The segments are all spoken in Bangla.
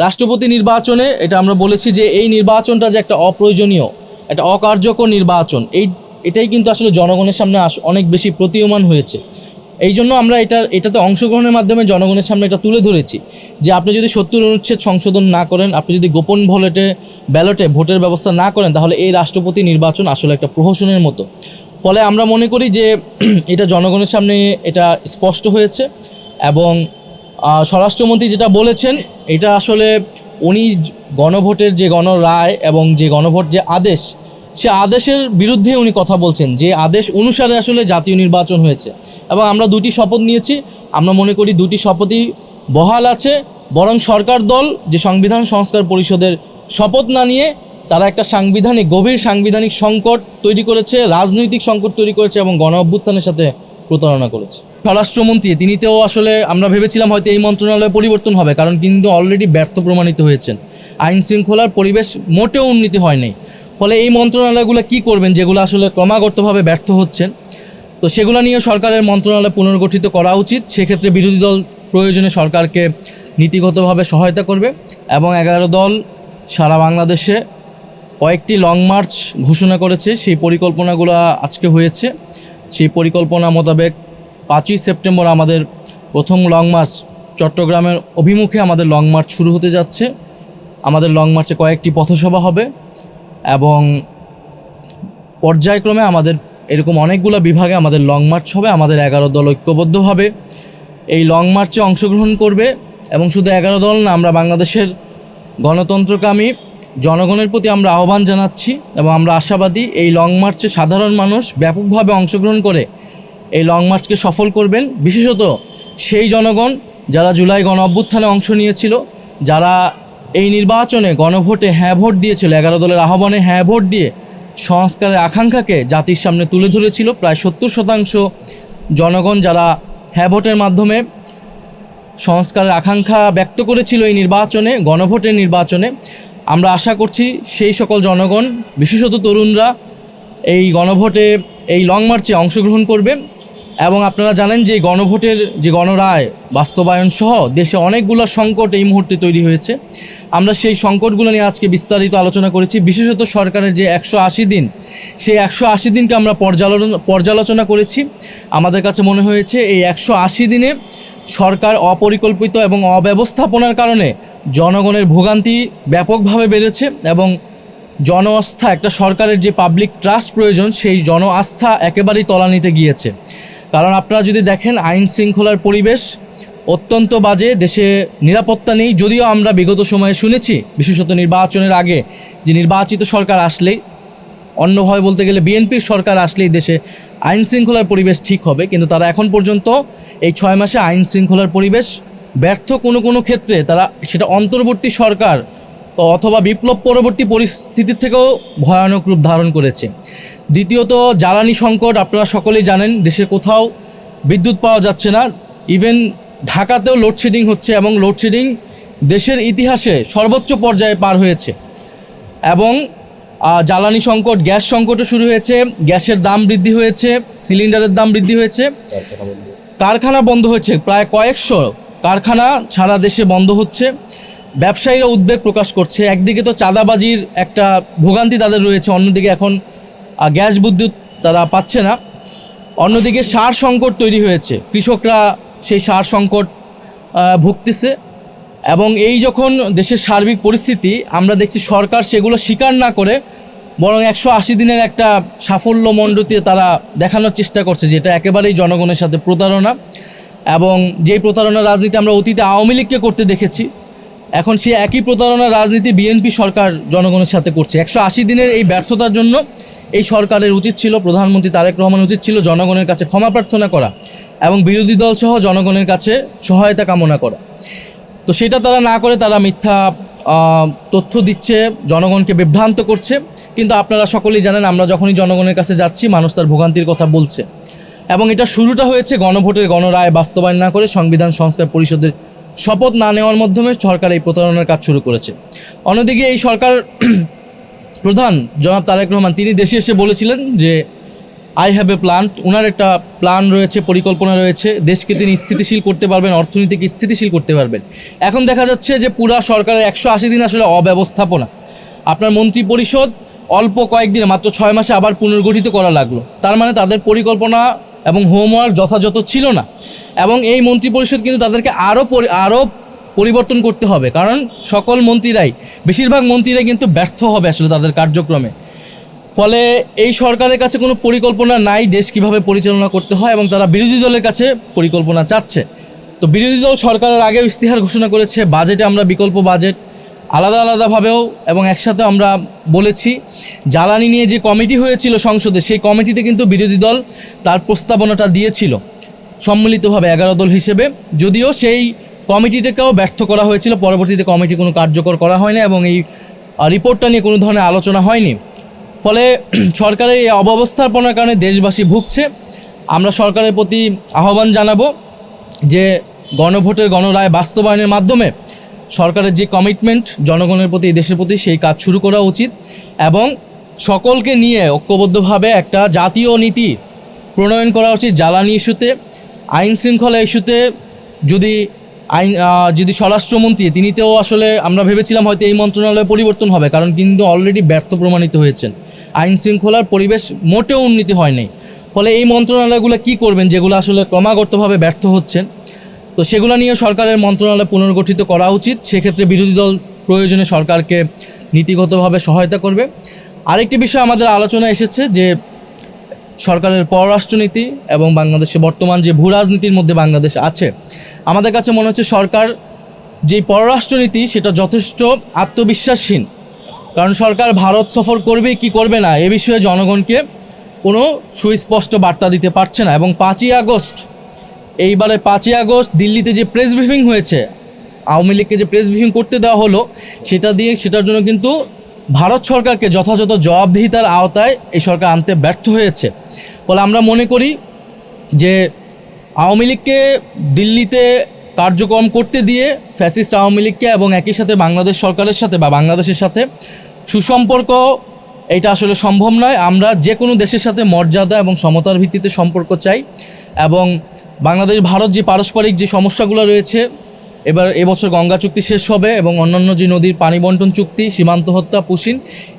রাষ্ট্রপতি নির্বাচনে এটা আমরা বলেছি যে এই নির্বাচনটা যে একটা অপ্রয়োজনীয়, একটা অকার্যকর নির্বাচন, এটাই কিন্তু আসলে জনগণের সামনে অনেক বেশি প্রতীয়মান হয়েছে। এই জন্য আমরা এটাতে অংশগ্রহণের মাধ্যমে জনগণের সামনে এটা তুলে ধরেছি যে আপনি যদি ৭০ অনুচ্ছেদ সংশোধন না করেন, আপনি যদি গোপন ব্যালটে ভোটের ব্যবস্থা না করেন, তাহলে এই রাষ্ট্রপতি নির্বাচন আসলে একটা প্রহসনের মতো। ফলে আমরা মনে করি যে এটা জনগণের সামনে এটা স্পষ্ট হয়েছে। এবং স্বরাষ্ট্রমন্ত্রী যেটা বলেছেন, এটা আসলে উনি গণভোটের যে গণরায় এবং যে গণভোট যে আদেশ, সে আদেশের বিরুদ্ধে উনি কথা বলছেন, যে আদেশ অনুসারে আসলে জাতীয় নির্বাচন হয়েছে। এবং আমরা দুটি শপথ নিয়েছি, আমরা মনে করি দুটি শপথই বহাল আছে। বরং সরকার দল যে সংবিধান সংস্কার পরিষদের শপথ না নিয়ে তারা একটা গভীর সাংবিধানিক সংকট তৈরি করেছে, রাজনৈতিক সংকট তৈরি করেছে এবং গণ অভ্যুত্থানের সাথে প্রতারণা করেছে। স্বরাষ্ট্রমন্ত্রী তিনিতেও আসলে আমরা ভেবেছিলাম হয়তো এই মন্ত্রণালয়ে পরিবর্তন হবে, কারণ কিন্তু অলরেডি ব্যর্থ প্রমাণিত হয়েছেন। আইন শৃঙ্খলার পরিবেশ মোটেও উন্নতি হয়নি। ফলে এই মন্ত্রণালয়গুলো কি করবেন, যেগুলো আসলে ক্রমাগতভাবে ব্যর্থ হচ্ছেন, তো সেগুলো নিয়ে সরকারের মন্ত্রণালয় পুনর্গঠিত করা উচিত। সেক্ষেত্রে বিরোধী দল প্রয়োজনে সরকারকে নীতিগতভাবে সহায়তা করবে। এবং 11 দল সারা বাংলাদেশে কয়েকটি লং মার্চ ঘোষণা করেছে, সেই পরিকল্পনাগুলো আজকে হয়েছে। সেই পরিকল্পনা মোতাবেক 5ই সেপ্টেম্বর আমাদের প্রথম লং মার্চ চট্টগ্রামের অভিমুখে আমাদের লং মার্চ শুরু হতে যাচ্ছে। আমাদের লং মার্চে কয়েকটি পথসভা হবে এবং পর্যায়ক্রমে আমাদের এরকম অনেকগুলো বিভাগে আমাদের লং মার্চ হবে। আমাদের 11 দল ঐক্যবদ্ধভাবে এই লং মার্চে অংশগ্রহণ করবে। এবং শুধু 11 দল না, আমরা বাংলাদেশের গণতন্ত্রকামী জনগণের প্রতি আমরা আহ্বান জানাচ্ছি এবং আমরা আশাবাদী এই লং মার্চে সাধারণ মানুষ ব্যাপকভাবে অংশগ্রহণ করে এই লং মার্চকে সফল করবেন। বিশেষত সেই জনগণ যারা জুলাই গণ অভ্যুত্থানে অংশ নিয়েছিল, যারা এই নির্বাচনে গণভোটে হ্যাঁ ভোট দিয়েছিল, 11 দলের আহ্বানে হ্যাঁ ভোট দিয়ে সংস্কারের আকাঙ্ক্ষাকে জাতির সামনে তুলে ধরেছিল। প্রায় 70% জনগণ যারা হ্যাঁ ভোটের মাধ্যমে সংস্কারের আকাঙ্ক্ষা ব্যক্ত করেছিল এই নির্বাচনে, গণভোটের নির্বাচনে, আমরা আশা করছি সেই সকল জনগণ, বিশেষত তরুণরা এই গণভোটে এই লং মার্চে অংশগ্রহণ করবে। এবং আপনারা জানেন যে গণভোটের যে গণরায় বাস্তবায়ন সহ দেশে অনেকগুলো সংকট এই মুহূর্তে তৈরি হয়েছে। আমরা সেই সংকটগুলো নিয়ে আজকে বিস্তারিত আলোচনা করেছি। বিশেষত সরকারের যে 180 দিন, সেই 180 দিনকে আমরা পর্যালোচনা করেছি। আমাদের কাছে মনে হয়েছে এই 180 দিনে সরকার অপরিকল্পিত এবং অব্যবস্থাপনার কারণে জনগণের ভোগান্তি ব্যাপকভাবে বেড়েছে এবং জন আস্থা, একটা সরকারের যে পাবলিক ট্রাস্ট প্রয়োজন, সেই জন আস্থা একেবারেই তলানিতে গিয়েছে। কারণ আপনারা যদি দেখেন, আইন শৃঙ্খলার পরিবেশ অত্যন্ত বাজে, দেশে নিরাপত্তা নেই। যদিও আমরা বিগত সময়ে শুনেছি, বিশেষত নির্বাচনের আগে, যে নির্বাচিত সরকার আসলেই, অন্যভাবে বলতে গেলে বিএনপির সরকার আসলেই দেশে আইন শৃঙ্খলার পরিবেশ ঠিক হবে। কিন্তু তারা এখন পর্যন্ত এই 6 মাসে আইন শৃঙ্খলার পরিবেশ ব্যর্থ কোনো ক্ষেত্রে তারা সেটা অন্তর্বর্তী সরকার অথবা বিপ্লব পরবর্তী পরিস্থিতির থেকেও ভয়ানক রূপ ধারণ করেছে। দ্বিতীয়ত জ্বালানি সংকট, আপনারা সকলেই জানেন, দেশের কোথাও বিদ্যুৎ পাওয়া যাচ্ছে না। ইভেন ঢাকাতেও লোডশেডিং হচ্ছে এবং লোডশেডিং দেশের ইতিহাসে সর্বোচ্চ পর্যায়ে পার হয়েছে। এবং জ্বালানি সংকট, গ্যাস সংকটও শুরু হয়েছে, গ্যাসের দাম বৃদ্ধি হয়েছে, সিলিন্ডারের দাম বৃদ্ধি হয়েছে, কারখানা বন্ধ হয়েছে, প্রায় কয়েকশো কারখানা সারা দেশে বন্ধ হচ্ছে। ব্যবসায়ীরা উদ্বেগ প্রকাশ করছে। একদিকে তো চাঁদাবাজির একটা ভোগান্তি তাদের রয়েছে, অন্যদিকে এখন গ্যাস বিদ্যুৎ তারা পাচ্ছে না। অন্যদিকে সার সংকট তৈরি হয়েছে, কৃষকরা সেই সার সংকট ভুগতেছে। এবং এই যখন দেশের সার্বিক পরিস্থিতি, আমরা দেখছি সরকার সেগুলো স্বীকার না করে বরং 180 দিনের একটা সাফল্যমণ্ডিত তারা দেখানোর চেষ্টা করছে, যেটা একেবারেই জনগণের সাথে প্রতারণা। এবং যেই প্রতারণার রাজনীতি আমরা অতীতে আওয়ামী লীগকে করতে দেখেছি, এখন সে একই প্রতারণার রাজনীতি বিএনপি সরকার জনগণের সাথে করছে। 180 দিনের এই ব্যর্থতার জন্য এই সরকারের উচিত ছিল, প্রধানমন্ত্রী তারেক রহমান উচিত ছিল জনগণের কাছে ক্ষমা প্রার্থনা করা এবং বিরোধী দল সহ জনগণের কাছে সহায়তা কামনা করা। তো সেটা তারা না করে তারা মিথ্যা তথ্য দিচ্ছে, জনগণকে বিভ্রান্ত করছে। কিন্তু আপনারা সকলেই জানেন, আমরা যখনই জনগণের কাছে যাচ্ছি, মানুষ তার ভোগান্তির কথা বলছে। এবং এটা শুরুটা হয়েছে গণভোটের গণরায় বাস্তবায়ন না করে সংবিধান সংস্কার পরিষদের শপথ না নেওয়ার মাধ্যমে সরকার এই প্রতারণার কাজ শুরু করেছে। অন্যদিকে এই সরকার প্রধান জনাব তারেক রহমান, তিনি দেশে এসে বলেছিলেন যে আই হ্যাভ এ প্ল্যান, ওনার একটা প্ল্যান রয়েছে, পরিকল্পনা রয়েছে, দেশকে তিনি স্থিতিশীল করতে পারবেন, অর্থনীতিকে স্থিতিশীল করতে পারবেন। এখন দেখা যাচ্ছে যে পুরা সরকারের 180 দিন আসলে অব্যবস্থাপনা। আপনার মন্ত্রী পরিষদ অল্প কয়েকদিনে, মাত্র 6 মাসে আবার পুনর্গঠিত করা লাগলো। তার মানে তাদের পরিকল্পনা এবং হোমওয়ার্ক যথাযথ ছিল না। এবং এই মন্ত্রী পরিষদ কিন্তু তাদেরকে আরও পরিবর্তন করতে হবে, কারণ সকল মন্ত্রীরাই, বেশিরভাগ মন্ত্রীরাই কিন্তু ব্যর্থ হবে আসলে তাদের কার্যক্রমে। ফলে এই সরকারের কাছে কোনো পরিকল্পনা নাই দেশ কীভাবে পরিচালনা করতে হয়, এবং তারা বিরোধী দলের কাছে পরিকল্পনা চাচ্ছে। তো বিরোধী দল সরকারের আগেও ইস্তিহার ঘোষণা করেছে, বাজেটে আমরা বিকল্প বাজেট আলাদা আলাদাভাবেও এবং একসাথে আমরা বলেছি। জ্বালানি নিয়ে যে কমিটি হয়েছিল সংসদে, সেই কমিটিতে কিন্তু বিরোধী দল তার প্রস্তাবনাটা দিয়েছিল সম্মিলিতভাবে 11 দল হিসেবে, যদিও সেই কমিটিটাকেও ব্যর্থ করা হয়েছিল। পরবর্তীতে কমিটি কোনো কার্যকর করা হয়নি এবং এই রিপোর্টটা নিয়ে কোনো ধরনের আলোচনা হয়নি। ফলে সরকারের এই অব্যবস্থাপনার কারণে দেশবাসী ভুগছে। আমরা সরকারের প্রতি আহ্বান জানাবো যে গণভোটের গণরায় বাস্তবায়নের মাধ্যমে সরকারের যে কমিটমেন্ট জনগণের প্রতি, দেশের প্রতি, সেই কাজ শুরু করা উচিত এবং সকলকে নিয়ে ঐক্যবদ্ধভাবে একটা জাতীয় নীতি প্রণয়ন করা উচিত। জ্বালানি ইস্যুতে, আইন শৃঙ্খলা ইস্যুতে যদি স্বরাষ্ট্রমন্ত্রী তিনিতেও আসলে আমরা ভেবেছিলাম হয়তো এই মন্ত্রণালয়ে পরিবর্তন হবে, কারণ কিন্তু অলরেডি ব্যর্থ প্রমাণিত হয়েছেন, আইন শৃঙ্খলার পরিবেশ মোটেও উন্নতি হয় নাই। ফলে এই মন্ত্রণালয়গুলো কি করবেন যেগুলো আসলে ক্রমাগতভাবে ব্যর্থ হচ্ছেন? তো সেগুলো নিয়ে সরকারের মন্ত্রণালয় পুনর্গঠিত করা উচিত। সেক্ষেত্রে বিরোধী দল প্রয়োজনে সরকারকে নীতিগতভাবে সহায়তা করবে। আরেকটি বিষয় আমাদের আলোচনা এসেছে যে সরকারের পররাষ্ট্রনীতি এবং বাংলাদেশে বর্তমান যে ভূ রাজনীতির মধ্যে বাংলাদেশ আছে, আমাদের কাছে মনে হচ্ছে সরকার যেই পররাষ্ট্রনীতি সেটা যথেষ্ট আত্মবিশ্বাসহীন। কারণ সরকার ভারত সফর করবে কি করবে না এ বিষয়ে জনগণকে কোনো সুস্পষ্ট বার্তা দিতে পারছে না। এবং 5ই আগস্ট, এইবারে 5ই আগস্ট দিল্লিতে যে প্রেস ব্রিফিং হয়েছে, আওয়ামী লীগকে যে প্রেস ব্রিফিং করতে দেওয়া হলো, সেটার জন্য কিন্তু ভারত সরকারকে যথাযথ জবাবদিহিতার আওতায় এই সরকার আনতে ব্যর্থ হয়েছে। ফলে আমরা মনে করি যে আওয়ামী লীগকে দিল্লিতে কার্যক্রম করতে দিয়ে ফ্যাসিস্ট আওয়ামী লীগকে এবং একই সাথে বাংলাদেশ সরকারের সাথে বা বাংলাদেশের সাথে সুসম্পর্ক, এটা আসলে সম্ভব নয়। আমরা যে কোনো দেশের সাথে মর্যাদা এবং সমতার ভিত্তিতে সম্পর্ক চাই। এবং বাংলাদেশ ভারত যে পারস্পরিক যে সমস্যাগুলো রয়েছে, এবছর গঙ্গা চুক্তি শেষ হবে এবং অন্যান্য যে নদীর পানি বন্টন চুক্তি, সীমান্ত হত্যা, পুশিন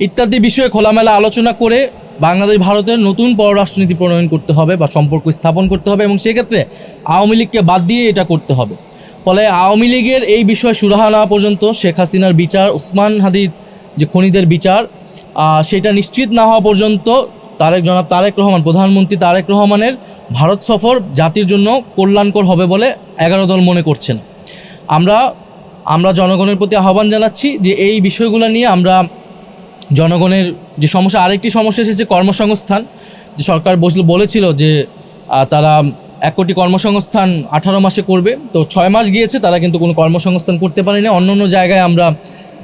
ইত্যাদি বিষয়ে খোলামেলা আলোচনা করে বাংলাদেশ ভারতের নতুন পররাষ্ট্রনীতি প্রণয়ন করতে হবে বা সম্পর্ক স্থাপন করতে হবে, এবং সেক্ষেত্রে আওয়ামী লীগকে বাদ দিয়ে এটা করতে হবে। ফলে আওয়ামী লীগের এই বিষয়ে সুরাহা না পর্যন্ত, শেখ হাসিনার বিচার, ওসমান হাদির যে খনিদের বিচার, সেটা নিশ্চিত না হওয়া পর্যন্ত জনাব তারেক রহমান, প্রধানমন্ত্রী তারেক রহমানের ভারত সফর জাতির জন্য কল্যাণকর হবে বলে 11 দল মনে করছেন। আমরা জনগণের প্রতি আহ্বান জানাচ্ছি যে এই বিষয়গুলো নিয়ে আমরা জনগণের যে সমস্যা, আরেকটি সমস্যা এসেছে কর্মসংস্থান। যে সরকার বলেছিল যে তারা 1 কোটি কর্মসংস্থান 18 মাসে করবে, তো 6 মাস গিয়েছে, তারা কিন্তু কোনো কর্মসংস্থান করতে পারেনি। অন্য জায়গায় আমরা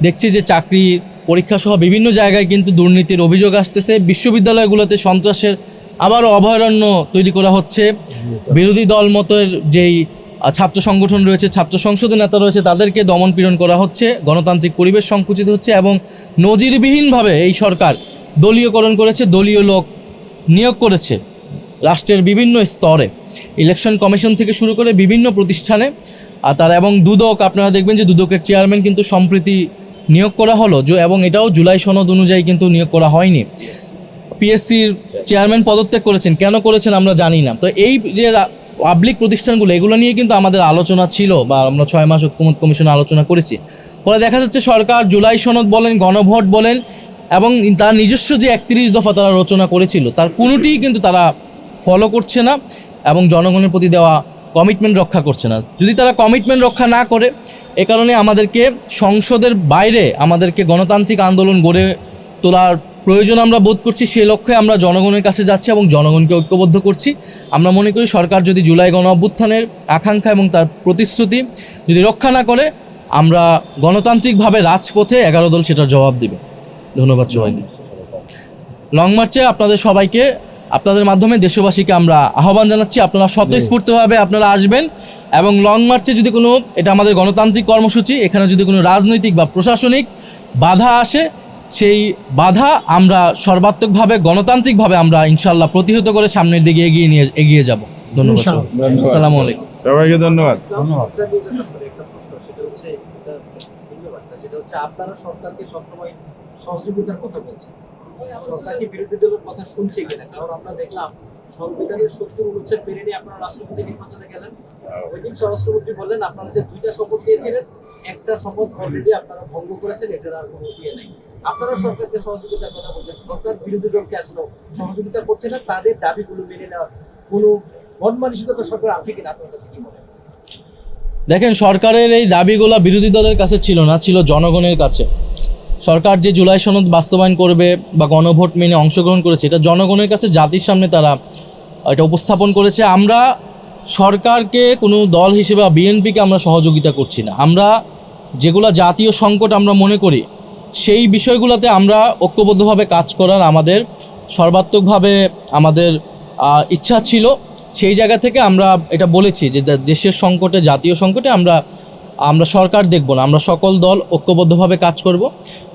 দেখছি যে চাকরি পরীক্ষা সহ বিভিন্ন জায়গায় কিন্তু দুর্নীতির অভিযোগ আসতেছে। বিশ্ববিদ্যালয়গুলোতে সন্ত্রাসের আবারও অভয়ারণ্য তৈরি করা হচ্ছে। বিরোধী দল মতের যেই ছাত্র সংগঠন রয়েছে, ছাত্র সংসদের নেতা রয়েছে, তাদেরকে দমন পীড়ন করা হচ্ছে, গণতান্ত্রিক পরিবেশ সংকুচিত হচ্ছে এবং নজিরবিহীনভাবে এই সরকার দলীয়করণ করেছে, দলীয় লোক নিয়োগ করেছে রাষ্ট্রের বিভিন্ন স্তরে, ইলেকশন কমিশন থেকে শুরু করে বিভিন্ন প্রতিষ্ঠানে। তারা এবং দুদক, আপনারা দেখবেন যে দুদকের চেয়ারম্যান কিন্তু সম্প্রতি নিয়োগ করা হলো, এবং এটাও জুলাই সনদ অনুযায়ী কিন্তু নিয়োগ করা হয়নি। পিএসসির চেয়ারম্যান পদত্যাগ করেছেন, কেন করেছেন আমরা জানি না। তো এই যে পাবলিক প্রতিষ্ঠানগুলো, এগুলো নিয়ে কিন্তু আমাদের আলোচনা ছিল বা আমরা 6 মাস ঐক্যমত্য কমিশনে আলোচনা করেছি। ফলে দেখা যাচ্ছে সরকার জুলাই সনদ বলেন, গণভোট বলেন এবং তার নিজস্ব যে 31 দফা তারা রচনা করেছিল, তার কোনোটিই কিন্তু তারা ফলো করছে না এবং জনগণের প্রতি দেওয়া কমিটমেন্ট রক্ষা করছে না। যদি তারা কমিটমেন্ট রক্ষা না করে, এ কারণে আমাদেরকে সংসদের বাইরে আমাদেরকে গণতান্ত্রিক আন্দোলন গড়ে তোলার প্রয়োজন আমরা বোধ করছি। সেই লক্ষ্যে আমরা জনগণের কাছে যাচ্ছি এবং জনগণকে ঐক্যবদ্ধ করছি। আমরা মনে করি সরকার যদি জুলাই গণ অভ্যুত্থানের আকাঙ্ক্ষা এবং তার প্রতিশ্রুতি যদি রক্ষা না করে, আমরা গণতান্ত্রিকভাবে রাজপথে 11 দল সেটার জবাব দিবে। ধন্যবাদ সবাইকে। লং মার্চে আপনাদের সবাইকে, আপনাদের মাধ্যমে দেশবাসীকে আমরা আহ্বান জানাচ্ছি, আপনারা স্বতঃস্ফূর্তভাবে আপনারা আসবেন এবং লং মার্চে যদি কোনো, এটা আমাদের গণতান্ত্রিক কর্মসূচি, এখানে যদি কোনো রাজনৈতিক বা প্রশাসনিক বাধা আসে সেই বাধা আমরা সর্বাত্মকভাবে গণতান্ত্রিকভাবে আমরা ইনশাল্লাহ প্রতিহত করে সামনের দিকে এগিয়ে যাব। ধন্যবাদ। ইনশাআল্লাহ। আসসালামু আলাইকুম। সবাইকে ধন্যবাদ। আপনারা সরকারকে সবসময় সহযোগিতার কথা বলছেন, সরকারকে বিরোধী দলের কথা শুনছে কিনা? কারণ আমরা দেখলাম সংবিধানের 70 অনুচ্ছেদ মেনে নিয়ে আপনারা রাষ্ট্রপতি নির্বাচনে গেলেন। ওই দিন স্বরাষ্ট্রমন্ত্রী বললেন আপনারা যে 2টা শপথ দিয়েছিলেন, একটা শপথ অলরেডি আপনারা ভঙ্গ করেছেন, এটার আর কোনো ইয়ে নেই। আপনারা সরকারকে সহযোগিতার কথা বলছেন, সরকার বিরোধী দলকে আসলে সহযোগিতা করছে না, তাদের দাবিগুলো মেনে নেওয়ার কোনো মন মানসিকতা সরকার আছে কিনা আপনার কাছে কি মনে হয়? দেখেন, সরকারের এই দাবিগুলো বিরোধী দলের কাছে ছিল না, ছিল জনগণের কাছে। সরকার যে জুলাই সনদ বাস্তবায়ন করবে বা গণভোট মেনে অংশগ্রহণ করেছে, এটা জনগণের কাছে, জাতির সামনে তারা এটা উপস্থাপন করেছে। আমরা সরকারকে কোনো দল হিসেবে বা বিএনপিকে আমরা সহযোগিতা করছি না। আমরা যেগুলো জাতীয় সংকট আমরা মনে করি, সেই বিষয়গুলোতে আমরা ঐক্যবদ্ধভাবে কাজ করার আমাদের সর্বাত্মকভাবে আমাদের ইচ্ছা ছিল। সেই জায়গা থেকে আমরা এটা বলেছি যে দেশের সংকটে, জাতীয় সংকটে আমরা সরকার দেখব না, আমরা সকল দল ঐক্যবদ্ধভাবে কাজ করব।